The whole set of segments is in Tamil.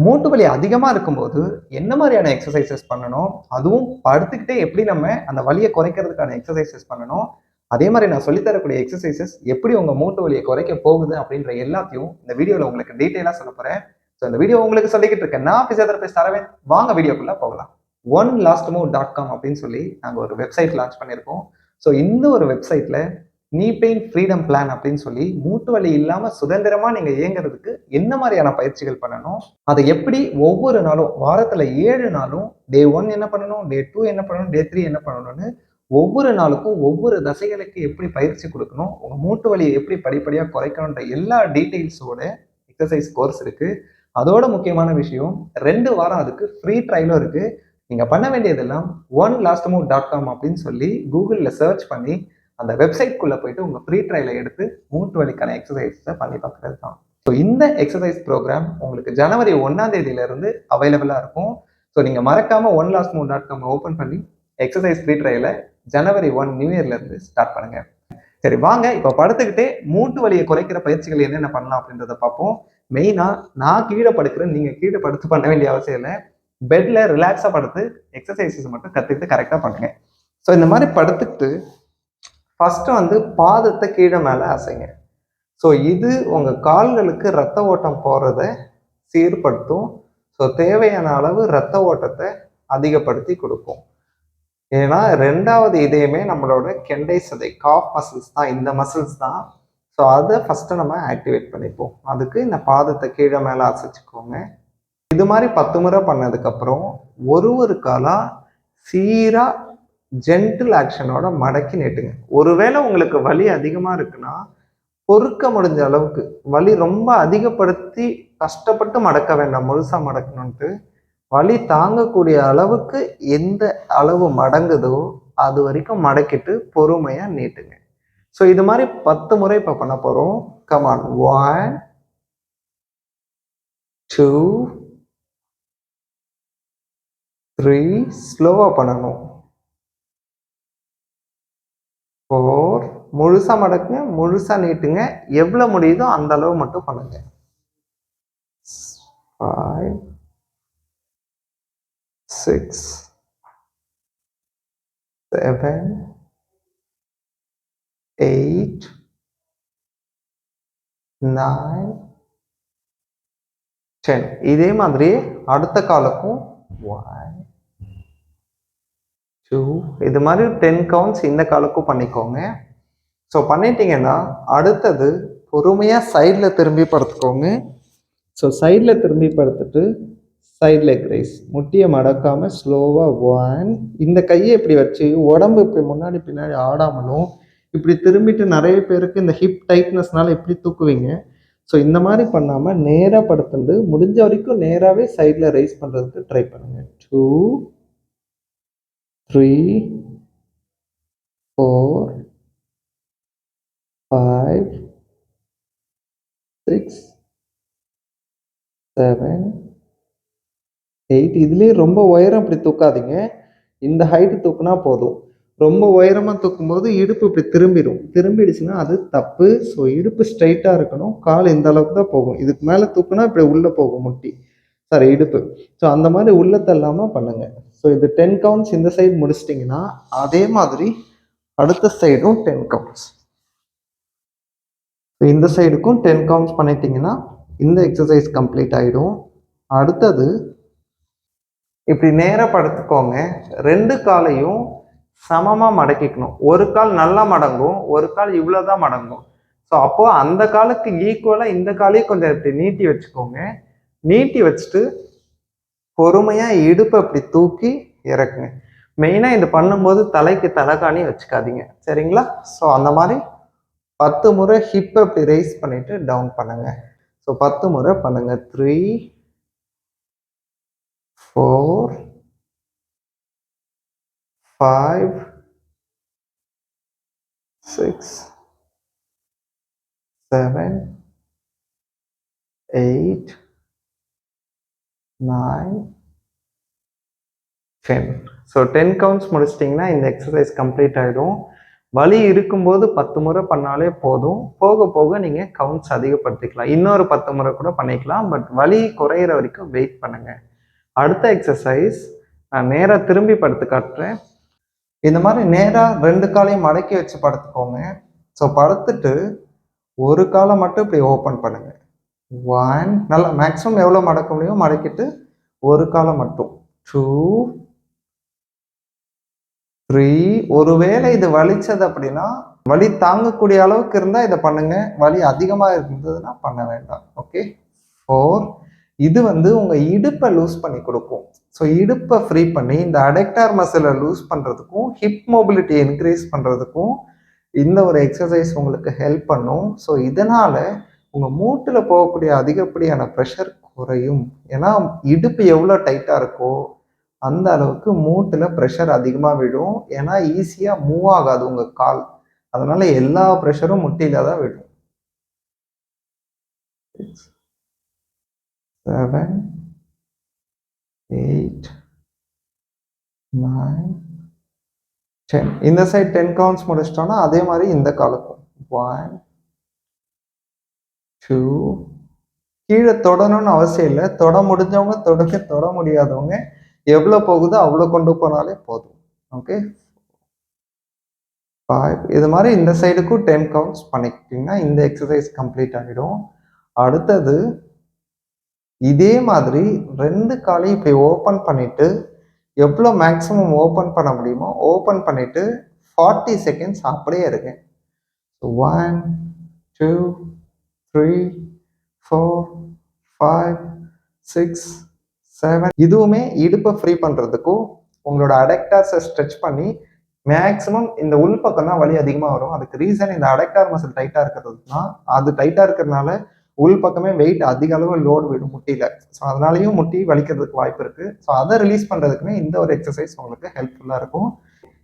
மூட்டு வலி அதிகமா இருக்கும்போது, என்ன மாரியான எக்ஸர்சைஸஸ் பண்ணணும்? அதுவும் படுத்துக்கிட்டே எப்படி நம்ம அந்த வலிய குறைக்கிறதுக்கான எக்ஸர்சைஸஸ் பண்ணணும்? அதே மாரி நான் சொல்லி தரக்கூடிய எக்ஸர்சைஸஸ் எப்படி உங்க மூட்டு வலிய குறைக்க போகுது அப்படின்ற எல்லாத்தையும் இந்த வீடியோல உங்களுக்கு டீட்டெயிலா சொல்லப் போறேன். ஸோ இந்த வீடியோ உங்களுக்கு சொல்லிக்கிட்டு இருக்கேன். நான் பிசியோதெரபிஸ்ட் அரவிந்த். வாங்க வீடியோக்குள்ள போகலாம். onelastmove.com அப்படின்னு சொல்லி நாங்க ஒரு வெப்சைட் லான்ச் பண்ணியிருக்கோம். ஸோ இந்த ஒரு வெப்சைட்ல நீ பெயின் ஃப்ரீடம் பிளான் அப்படின்னு சொல்லி மூட்டு வலி இல்லாம சுதந்திரமா நீங்க இயங்குறதுக்கு என்ன மாதிரியான பயிற்சிகள் பண்ணணும், அதை எப்படி ஒவ்வொரு நாளும் வாரத்துல 7 நாளும் டே 1 என்ன பண்ணணும், டே 2 என்ன பண்ணணும், டே 3 என்ன பண்ணணும்னு ஒவ்வொரு நாளுக்கும் ஒவ்வொரு தசைகளுக்கு எப்படி பயிற்சி கொடுக்கணும், உங்க மூட்டு வலியை எப்படி படிப்படியா குறைக்கணுன்ற எல்லா டீட்டெயில்ஸோட எக்ஸசைஸ் கோர்ஸ் இருக்கு. அதோட முக்கியமான விஷயம் 2 வாரம் அதுக்கு ஃப்ரீ ட்ரையலும் இருக்கு. நீங்க பண்ண வேண்டியதெல்லாம் onelastmove.com அப்படின்னு சொல்லி கூகுள்ல சர்ச் பண்ணி அந்த வெப்சைட்குள்ள போயிட்டு உங்க ஃப்ரீ ட்ரையலை எடுத்து மூட்டு வலிக்கான எக்ஸசைஸை பண்ணி பார்க்கறது தான். ஸோ இந்த எக்ஸசைஸ் ப்ரோக்ராம் உங்களுக்கு ஜனவரி 1ஆம் தேதியில இருந்து அவைலபிளா இருக்கும். ஸோ நீங்க மறக்காம onelastmove.com ஓபன் பண்ணி எக்ஸசைஸ் ஃப்ரீ ட்ரையலை ஜனவரி 1 நியூ இயர்ல இருந்து ஸ்டார்ட் பண்ணுங்க. சரி வாங்க இப்ப படுத்துக்கிட்டே மூட்டு வலியை குறைக்கிற பயிற்சிகள் என்னென்ன பண்ணலாம் அப்படின்றத பார்ப்போம். மெயினா நான் கீழே படுக்கிறேன், நீங்க கீழே படுத்து பண்ண வேண்டிய அவசியம் இல்லை. பெட்ல ரிலாக்ஸா படுத்து எக்ஸசைசஸ் மட்டும் கத்துக்கிட்டு கரெக்டா பண்ணுங்க. ஸோ இந்த மாதிரி படுத்துக்கிட்டு ஃபர்ஸ்ட் பாதத்தை கீழே மேல அசைங்க. ஸோ இது உங்க கால்களுக்கு ரத்த ஓட்டம் போறத சீர்படுத்தும். ஸோ தேவையான அளவு ரத்த ஓட்டத்தை அதிகப்படுத்தி கொடுக்கும். ஏன்னா 2வது இதயமே நம்மளோட கெண்டை சதை காஃப் மசில்ஸ் தான், இந்த மசில்ஸ் தான். ஸோ அதை ஃபர்ஸ்ட் நம்ம ஆக்டிவேட் பண்ணிப்போம். அதுக்கு இந்த பாதத்தை கீழே மேல அசைச்சுக்கோங்க. இது மாதிரி 10 முறை பண்ணதுக்கு அப்புறம் ஒரு காலா சீரா ஜென்டில் ஆக்ஷனோட மடக்கி நீட்டுங்க. ஒருவேளை உங்களுக்கு வலி அதிகமா இருக்குன்னா பொறுக்க முடிஞ்ச அளவுக்கு, வலி ரொம்ப அதிகப்படுத்தி கஷ்டப்பட்டு மடக்க வேண்டாம், முழுசா மடக்கணும்ட்டு. வலி தாங்கக்கூடிய அளவுக்கு எந்த அளவு மடங்குதோ அது வரைக்கும் மடக்கிட்டு பொறுமையா நீட்டுங்க. ஸோ இது மாதிரி 10 முறை இப்ப பண்ண போறோம். கமான் 1 2 3 ஸ்லோவா பண்ணணும். 4 முழுசா மடக்குங்க, முழுசா நீட்டுங்க. எவ்வளவு முடியுதோ அந்த அளவு மட்டும் பண்ணுங்க. 5 6 7 8 9 10. இதே மாதிரி அடுத்த காலுக்கும் 1 2 இது மாதிரி 10 கவுண்ட்ஸ் இந்த காலுக்கும் பண்ணிக்கோங்க. ஸோ பண்ணிட்டீங்கன்னா அடுத்தது பொறுமையா சைடில் திரும்பி படுத்துக்கோங்க. ஸோ சைடில் திரும்பி படுத்துட்டு சைட் லெக் ரைஸ், முட்டியை மடக்காம ஸ்லோவா 1. இந்த கையை இப்படி வச்சு உடம்பு இப்படி முன்னாடி பின்னாடி ஆடாமலும் இப்படி திரும்பிட்டு நிறைய பேருக்கு இந்த ஹிப் டைட்னஸ்னால இப்படி தூக்குவீங்க. ஸோ இந்த மாதிரி பண்ணாம நேராக படுத்துட்டு முடிஞ்ச வரைக்கும் நேராகவே சைடில் ரைஸ் பண்ணுறதுக்கு ட்ரை பண்ணுங்க. 2 3 4 5 6 7 8. இதுலேயே ரொம்ப உயரம் இப்படி தூக்காதீங்க. இந்த ஹைட்டு தூக்குனா போதும். ரொம்ப உயரமா தூக்கும்போது இடுப்பு இப்படி திரும்பிடுச்சுன்னா அது தப்பு. ஸோ இடுப்பு ஸ்ட்ரைட்டா இருக்கணும். கால் இந்த அளவுக்கு தான் போகும். இதுக்கு மேல தூக்குனா இப்படி உள்ள போகும் முட்டி, சாரி இடுப்பு. ஸோ அந்த மாதிரி உள்ள தள்ளாம பண்ணுங்க. ஸோ இது 10 கவுண்ட்ஸ் இந்த சைடு முடிச்சிட்டிங்கன்னா அதே மாதிரி அடுத்த சைடும் 10 கவுண்ட்ஸ். இந்த சைடுக்கும் 10 கவுண்ட்ஸ் பண்ணிட்டீங்கன்னா இந்த எக்ஸசைஸ் கம்ப்ளீட் ஆயிடும். அடுத்தது இப்படி நேரா படுத்துக்கோங்க. 2 காலையும் சமமா மடக்கிக்கணும். ஒரு கால் நல்லா மடங்கும், ஒரு கால் இவ்வளவுதான் மடங்கும். ஸோ அப்போ அந்த காலுக்கு ஈக்குவலா இந்த காலையும் கொஞ்சம் இப்படி நீட்டி வச்சுக்கோங்க. நீட்டி வச்சுட்டு பொறுமையா இடுப்பை இப்படி தூக்கி இறக்குங்க. மெயினா இது பண்ணும்போது தலைக்கு தலைகாணி வச்சுக்காதீங்க, சரிங்களா? ஸோ அந்த மாதிரி 10 முறை ஹிப்பை இப்படி ரைஸ் பண்ணிட்டு டவுன் பண்ணுங்க. ஸோ 10 முறை பண்ணுங்க. 3 4 5 6 7 8 9 10. ஸோ 10 கவுண்ட்ஸ் முடிச்சிட்டிங்கன்னா இந்த எக்ஸசைஸ் கம்ப்ளீட் ஆகிடும். வலி இருக்கும்போது 10 முறை பண்ணாலே போதும். போக போக நீங்க கவுண்ட்ஸ் அதிகப்படுத்திக்கலாம். இன்னொரு 10 முறை கூட பண்ணிக்கலாம். பட் வலி குறையிற வரைக்கும் வெயிட் பண்ணுங்க. அடுத்த எக்ஸசைஸ் நான் நேரா திரும்பி படுத்து காட்டுறேன். இந்த மாதிரி நேரா 2 காலையும் மடக்கி வச்சு படுத்துக்கோங்க. ஸோ படுத்துட்டு ஒரு காலை மட்டும் இப்படி ஓப்பன் பண்ணுங்க. 1 நல்லா மேக்ஸிமம் எவ்வளோ மடக்க முடியும் மடக்கிட்டு ஒரு காலை மட்டும். 2 3 ஒருவேளை இது வலிச்சது அப்படின்னா வலி தாங்கக்கூடிய அளவுக்கு இருந்தா இதை பண்ணுங்க. வலி அதிகமா இருந்ததுன்னா பண்ண வேண்டாம். ஓகே. 4 இது வந்து உங்க இடுப்பை லூஸ் பண்ணி கொடுக்கும். ஸோ இடுப்பை ஃப்ரீ பண்ணி இந்த அடக்டார் மசிலை லூஸ் பண்றதுக்கும் ஹிப் மொபிலிட்டி இன்க்ரீஸ் பண்றதுக்கும் இந்த ஒரு எக்ஸசைஸ் உங்களுக்கு ஹெல்ப் பண்ணும். ஸோ இதனால உங்க மூட்டுல போகக்கூடிய அதிகப்படியான ப்ரெஷர் குறையும். ஏன்னா இடுப்பு எவ்வளோ டைட்டா இருக்கோ அந்த அளவுக்கு மூட்டுல ப்ரெஷர் அதிகமா விடும். ஏன்னா ஈஸியா மூவ் ஆகாது உங்க கால். அதனால எல்லா ப்ரெஷரும் முட்டியில தான் விடும். 7 8 9 10 இந்த சைடு 10 கவுண்ட்ஸ் முடிச்சிட்டோம்னா அதே மாதிரி இந்த காலுக்கும் 1 2 கீழே தொடணும்னு அவசியம் இல்லை. தொட முடிஞ்சவங்க தொடுங்க, தொட முடியாதவங்க எவ்வளோ போகுதோ அவ்வளோ கொண்டு போனாலே போதும். ஓகே. 5 இது மாதிரி இந்த சைடுக்கும் 10 கவுண்ட்ஸ் பண்ணிக்கிட்டீங்கன்னா இந்த எக்ஸசைஸ் கம்ப்ளீட் ஆகிடும். அடுத்தது இதே மாதிரி 2 காலையும் இப்படி ஓப்பன் பண்ணிட்டு எவ்வளோ மேக்ஸிமம் ஓப்பன் பண்ண முடியுமோ ஓப்பன் பண்ணிட்டு 40 செகண்ட்ஸ் அப்படியே இருங்க. 1 2 3 4 5 6 7 இதுவுமே இடுப்பை ஃப்ரீ பண்றதுக்கும் உங்களோட அடக்டார்ஸை ஸ்ட்ரெச் பண்ணி மேக்ஸிமம் இந்த உள் பக்கம் தான் வலி அதிகமாக வரும். அதுக்கு ரீசன் இந்த அடக்டார் மசில் டைட்டாக இருக்கிறது தான். அது டைட்டாக இருக்கிறதுனால உள் பக்கமே வெயிட் அதிக அளவு லோடு விடும் முட்டியில. ஸோ அதனாலையும் முட்டி வலிக்கிறதுக்கு வாய்ப்பு இருக்கு. ஸோ அதை ரிலீஸ் பண்றதுக்குமே இந்த ஒரு எக்ஸசைஸ் உங்களுக்கு ஹெல்ப்ஃபுல்லாக இருக்கும்.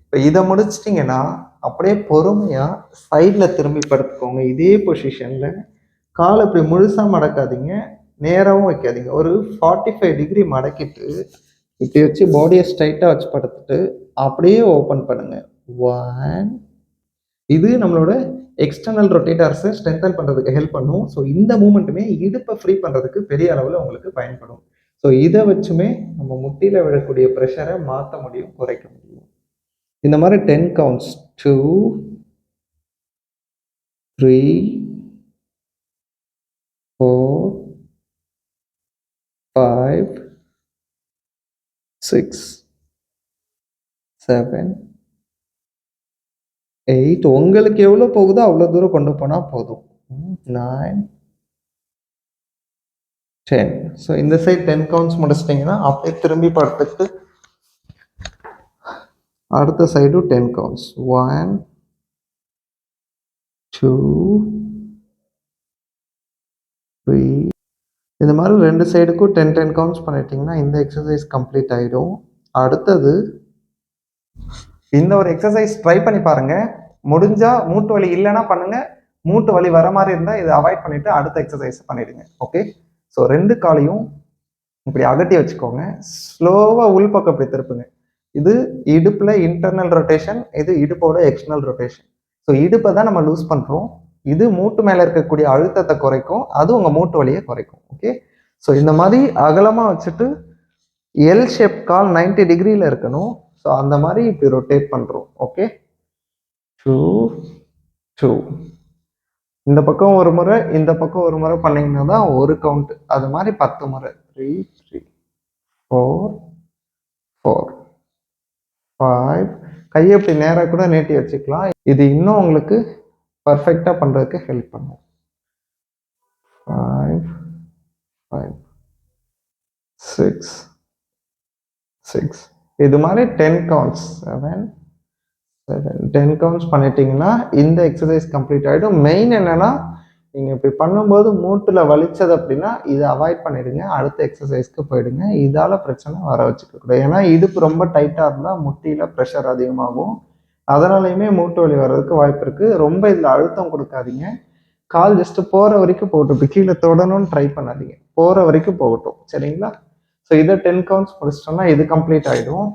இப்போ இதை முடிச்சிட்டிங்கன்னா அப்படியே பொறுமையா சைட்ல திரும்பி படுத்துக்கோங்க. இதே பொசிஷன்ல காலை இப்படி முழுசா மடக்காதீங்க, நேராகவும் வைக்காதீங்க. ஒரு 45 டிகிரி மடக்கிட்டு இப்படி வச்சு பாடியை ஸ்ட்ரைட்டாக வச்சு படுத்துட்டு அப்படியே ஓப்பன் பண்ணுங்க. 1 இது நம்மளோட எக்ஸ்டர்னல் ரொட்டேட்டர்ஸை ஸ்ட்ரென்தன் பண்ணுறதுக்கு ஹெல்ப் பண்ணும். ஸோ இந்த மூமெண்ட்டுமே இடுப்பை ஃப்ரீ பண்ணுறதுக்கு பெரிய அளவில் உங்களுக்கு பயன்படும். ஸோ இதை வச்சுமே நம்ம முட்டியில் விடக்கூடிய ப்ரெஷரை மாற்ற முடியும், குறைக்க முடியும். இந்த மாதிரி 10 கவுண்ட்ஸ் 2 3 4 5 6 7 8 உங்களுக்கு எவ்வளோ போகுதோ அவ்வளோ தூரம் கொண்டு போனால் போதும். 9 10 ஸோ இந்த சைட் 10 கவுண்ட்ஸ் முடிச்சிட்டிங்கன்னா அப்படியே திரும்பி படுத்துட்டு அடுத்த சைடும் 10 கவுண்ட்ஸ் 1 2 3 இந்த மாதிரி 2 சைடுக்கும் 10 கவுண்ட்ஸ் பண்ணிட்டீங்கன்னா இந்த எக்ஸசைஸ் கம்ப்ளீட் ஆகிடும். அடுத்தது இந்த ஒரு எக்ஸசைஸ் ட்ரை பண்ணி பாருங்க. முடிஞ்சா மூட்டு வலி இல்லைன்னா பண்ணுங்க, மூட்டு வலி வர மாதிரி இருந்தால் இதை அவாய்ட் பண்ணிட்டு அடுத்த எக்ஸசைஸ் பண்ணிடுங்க. ஓகே. ஸோ 2 காலையும் இப்படி அகட்டி வச்சுக்கோங்க. ஸ்லோவா உள்பக்கம் இப்படி திருப்புங்க. இது இடுப்புல இன்டர்னல் ரொட்டேஷன், இது இடுப்போட எக்ஸ்டர்னல் ரொட்டேஷன். ஸோ இடுப்பை தான் நம்ம லூஸ் பண்றோம். இது மூட்டு மேல இருக்கக்கூடிய அழுத்தத்தை குறைக்கும், அது உங்க மூட்டு வலியை குறைக்கும். ஓகே. ஸோ இந்த மாதிரி அகலமா வச்சுட்டு எல் ஷேப் கால் 90 டிகிரியில் இருக்கணும். ஸோ அந்த மாதிரி இப்படி ரொட்டேட் பண்ணுறோம். ஓகே. 2 2 இந்த பக்கம் ஒரு முறை, இந்த பக்கம் ஒரு முறை பண்ணிங்கன்னா தான் ஒரு கவுண்ட். அது மாதிரி 10 முறை. 3 3 4 4 5 கையை இப்படி நேராக கூட நீட்டி வச்சுக்கலாம். இது இன்னும் உங்களுக்கு பர்ஃபெக்டாக பண்ணுறதுக்கு ஹெல்ப் பண்ணும். 5 5 6 6 இது மாதிரி 10 கவுண்ட்ஸ் 7 7 10 கவுண்ட்ஸ் பண்ணிட்டீங்கன்னா இந்த எக்ஸசைஸ் கம்ப்ளீட் ஆகிடும். மெயின் என்னன்னா நீங்கள் இப்படி பண்ணும்போது மூட்டில் வலிச்சது அப்படின்னா இதை அவாய்ட் பண்ணிடுங்க, அடுத்த எக்ஸசைஸ்க்கு போயிடுங்க. இதால் பிரச்சனை வர வச்சுக்கக்கூடாது. ஏன்னா இடுப்பு ரொம்ப டைட்டாக இருந்தால் முட்டியில் ப்ரெஷர் அதிகமாகும். அதனாலையுமே மூட்டு வலி வர்றதுக்கு வாய்ப்பு இருக்குது. ரொம்ப இதில் அழுத்தம் கொடுக்காதீங்க. கால் ஜஸ்ட் போகிற வரைக்கும் போகட்டும். இப்போ கீழே தொடணும்னு ட்ரை பண்ணாதீங்க, போகிற வரைக்கும் போகட்டும். சரிங்களா? ஸோ இதை 10 கவுண்ட்ஸ் முடிச்சிட்டோம்னா இது கம்ப்ளீட் ஆகிடும்.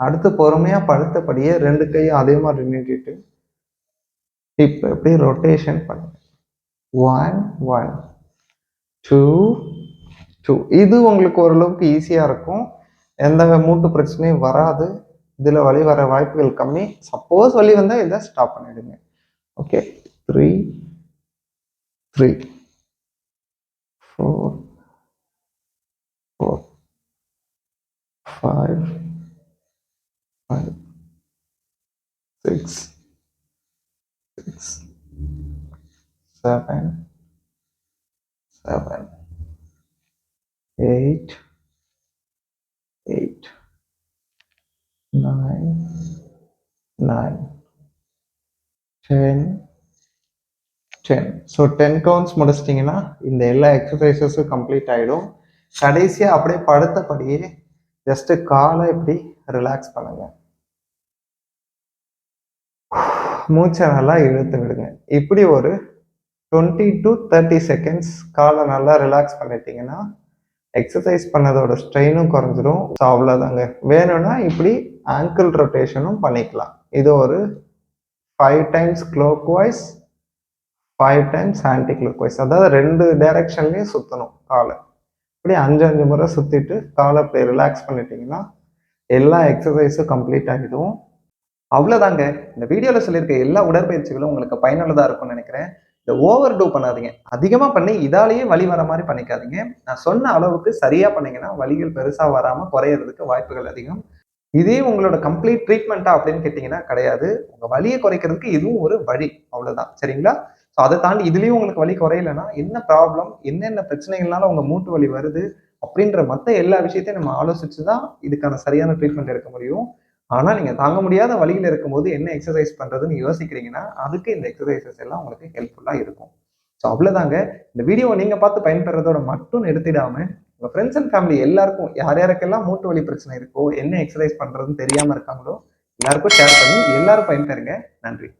அடுத்து பொறுமையாக படுத்தபடியே 2 கையும் அதே மாதிரி நீட்டிட்டு இப்போ எப்படி ரொட்டேஷன் பண்ணுங்க. 1 1 2 2. இது உங்களுக்கு ஓரளவுக்கு ஈஸியா இருக்கும். எந்த மூட்டு பிரச்சனையும் வராது. இதுல வலி வர வாய்ப்புகள் கம்மி. சப்போஸ் வலி வந்தா இதை ஸ்டாப் பண்ணிடுங்க. ஓகே. 3 3 4 4 5 5 6 6 7 7 8 8 9 9 10 10. ஸோ 10 கவுண்ட்ஸ் முடிச்சிட்டிங்கன்னா இந்த எல்லா எக்ஸசைசஸும் கம்ப்ளீட் ஆகிடும். கடைசியாக அப்படியே படுத்தபடியே ஜஸ்ட் காலை இப்படி ரிலாக்ஸ் பண்ணுங்க. மூச்சை நல்லா இழுத்து விடுங்க. இப்படி ஒரு 20 to 30 செகண்ட்ஸ் காலை நல்லா ரிலாக்ஸ் பண்ணிட்டீங்கன்னா எக்ஸசைஸ் பண்ணதோட ஸ்ட்ரெயினும் குறைஞ்சிரும். ஸோ அவ்வளோதாங்க. வேணும்னா இப்படி ஆங்கிள் ரொட்டேஷனும் பண்ணிக்கலாம். இது ஒரு 5 times clockwise 5 times anti clockwise, அதாவது 2 டைரக்ஷன்லையும் சுற்றணும் காலை. இப்படி 5 முறை சுற்றிட்டு காலை இப்படி ரிலாக்ஸ் பண்ணிட்டீங்கன்னா எல்லா எக்ஸசைஸும் கம்ப்ளீட் ஆகிடும். அவ்வளோதாங்க. இந்த வீடியோவில் சொல்லியிருக்க எல்லா உடற்பயிற்சிகளும் உங்களுக்கு பயனுள்ளதாக இருக்கும்னு நினைக்கிறேன். இந்த ஓவர் டூ பண்ணாதீங்க. அதிகமாக பண்ணி இதாலேயே வலி வர மாதிரி பண்ணிக்காதீங்க. நான் சொன்ன அளவுக்கு சரியாக பண்ணீங்கன்னா வலிகள் பெருசாக வராமல் குறையிறதுக்கு வாய்ப்புகள் அதிகம். இதே உங்களோட கம்ப்ளீட் ட்ரீட்மெண்ட்டா அப்படின்னு கேட்டிங்கன்னா கிடையாது. உங்கள் வலியை குறைக்கிறதுக்கு இதுவும் ஒரு வழி, அவ்வளோதான். சரிங்களா? ஸோ அதை தாண்டி இதுலேயும் உங்களுக்கு வலி குறையலைன்னா என்ன ப்ராப்ளம், என்னென்ன பிரச்சனைகள்னால உங்கள் மூட்டு வலி வருது அப்படின்ற மற்ற எல்லா விஷயத்தையும் நம்ம ஆலோசிச்சு தான் இதுக்கான சரியான ட்ரீட்மெண்ட் எடுக்க முடியும். ஆனா நீங்க தாங்க முடியாத வலியில இருக்கும்போது என்ன எக்ஸசைஸ் பண்றதுன்னு யோசிக்கிறீங்கன்னா அதுக்கு இந்த எக்ஸசைசஸ் எல்லாம் உங்களுக்கு ஹெல்ப்ஃபுல்லா இருக்கும். ஸோ அவ்வளவுதாங்க. இந்த வீடியோவை நீங்க பார்த்து பயன்பெறதோட மட்டும் நிறுத்திடாம உங்க ஃப்ரெண்ட்ஸ் அண்ட் ஃபேமிலி எல்லாருக்கும் யார் யாருக்கெல்லாம் மூட்டு வலி பிரச்சனை இருக்கோ, என்ன எக்ஸசைஸ் பண்றதுன்னு தெரியாம இருக்காங்களோ எல்லாருக்கும் ஷேர் பண்ணி எல்லாரும் பயன்பெறுங்க. நன்றி.